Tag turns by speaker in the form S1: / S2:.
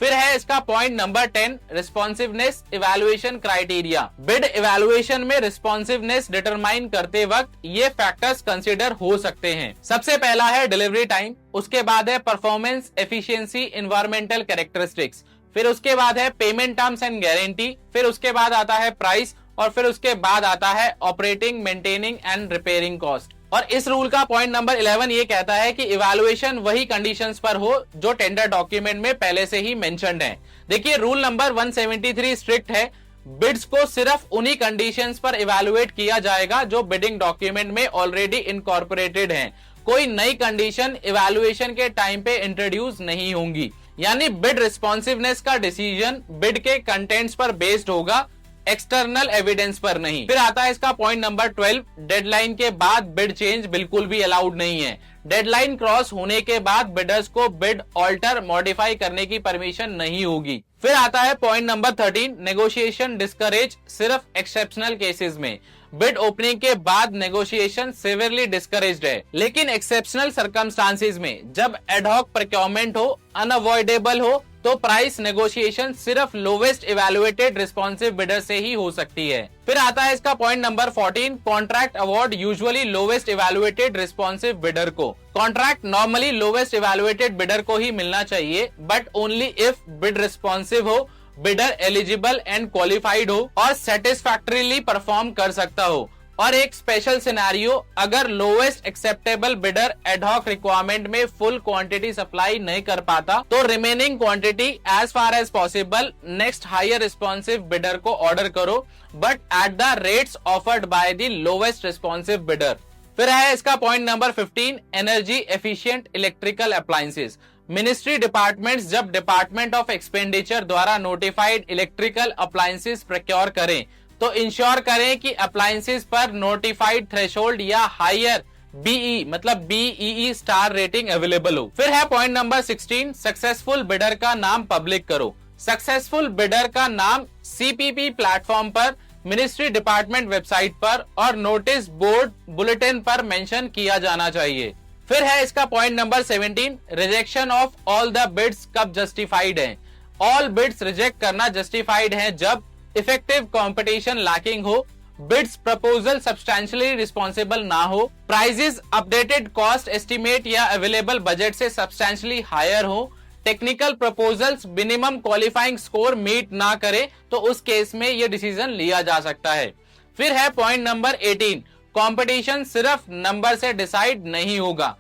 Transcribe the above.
S1: फिर है इसका point number 10, responsiveness evaluation criteria. Bid evaluation में रिस्पॉन्सिवनेस डिटरमाइन करते वक्त ये फैक्टर्स कंसीडर हो सकते हैं। सबसे पहला है डिलीवरी टाइम, उसके बाद है परफॉर्मेंस, एफिशिएंसी, एनवायरमेंटल कैरेक्टरिस्टिक्स, फिर उसके बाद है पेमेंट टर्म्स एंड गारंटी, फिर उसके बाद आता है प्राइस, और फिर उसके बाद आता है operating, maintaining and repairing cost. और इस रूल का पॉइंट नंबर 11 ये कहता है कि इवैल्यूएशन वही कंडीशंस पर हो जो टेंडर डॉक्यूमेंट में पहले से ही मेंशन्ड है। देखिए रूल नंबर 173 स्ट्रिक्ट है, बिड्स को सिर्फ उन्हीं कंडीशंस पर इवैल्यूएट किया जाएगा जो बिडिंग डॉक्यूमेंट में ऑलरेडी इनकॉर्पोरेटेड हैं। कोई नई कंडीशन इवैल्यूएशन के टाइम पे इंट्रोड्यूस नहीं होंगी। यानी बिड रिस्पॉन्सिवनेस का डिसीजन बिड के कंटेंट्स पर बेस्ड होगा, एक्सटर्नल एविडेंस पर नहीं। फिर आता है इसका पॉइंट नंबर 12, डेडलाइन के बाद बिड चेंज बिल्कुल भी अलाउड नहीं है। डेडलाइन क्रॉस होने के बाद बिडर्स को बिड ऑल्टर, मॉडिफाई करने की परमिशन नहीं होगी। फिर आता है पॉइंट नंबर 13, नेगोशिएशन डिस्करेज सिर्फ एक्सेप्शनल केसेस में। बिड ओपनिंग के बाद नेगोशिएशन सिवियरली डिस्करेज्ड है, लेकिन एक्सेप्शनल सर्कमस्टांसेस में जब एडहॉक प्रोक्योरमेंट हो, अनअवॉइडेबल हो, तो प्राइस नेगोशिएशन सिर्फ लोवेस्ट इवैल्यूएटेड रिस्पॉन्सिव बिडर से ही हो सकती है। फिर आता है इसका point number 14, contract award usually lowest evaluated responsive bidder को। Contract normally lowest evaluated bidder को ही मिलना चाहिए, but only if bid responsive हो, बिडर एलिजिबल एंड क्वालिफाइड हो और सेटिस्फैक्टरीली परफॉर्म कर सकता हो। और एक स्पेशल सिनेरियो, अगर lowest acceptable bidder ad hoc requirement में फुल क्वांटिटी सप्लाई नहीं कर पाता, तो remaining quantity as far as possible next higher responsive bidder को ऑर्डर करो, but at the rates offered by the lowest responsive bidder. फिर है इसका point number 15, energy efficient electrical appliances. Ministry departments जब डिपार्टमेंट ऑफ एक्सपेंडिचर द्वारा notified electrical appliances procure करें, तो ensure करें कि अप्लायंसेस पर नोटिफाइड थ्रेशोल्ड या हायर बीई मतलब बीईई स्टार रेटिंग अवेलेबल हो। फिर है पॉइंट नंबर 16, सक्सेसफुल बिडर का नाम पब्लिक करो। सक्सेसफुल बिडर का नाम सीपीपी प्लेटफॉर्म पर, मिनिस्ट्री डिपार्टमेंट वेबसाइट पर और नोटिस बोर्ड बुलेटिन पर मेंशन किया जाना चाहिए। फिर है इसका point number 17, rejection of all the bids कब जस्टिफाइड है। ऑल बिड्स रिजेक्ट करना जस्टिफाइड है जब इफेक्टिव कंपटीशन लैकिंग हो, बिड्स प्रपोजल सब्सटैंशियली रिस्पॉन्सिबल ना हो, प्राइजेस अपडेटेड कॉस्ट एस्टिमेट या अवेलेबल बजट से सब्सटैंशियली हायर हो, technical proposals minimum qualifying score meet ना करे, तो उस केस में यह डिसीजन लिया जा सकता है। फिर है पॉइंट नंबर 18, कंपटीशन सिर्फ नंबर से डिसाइड नहीं होगा।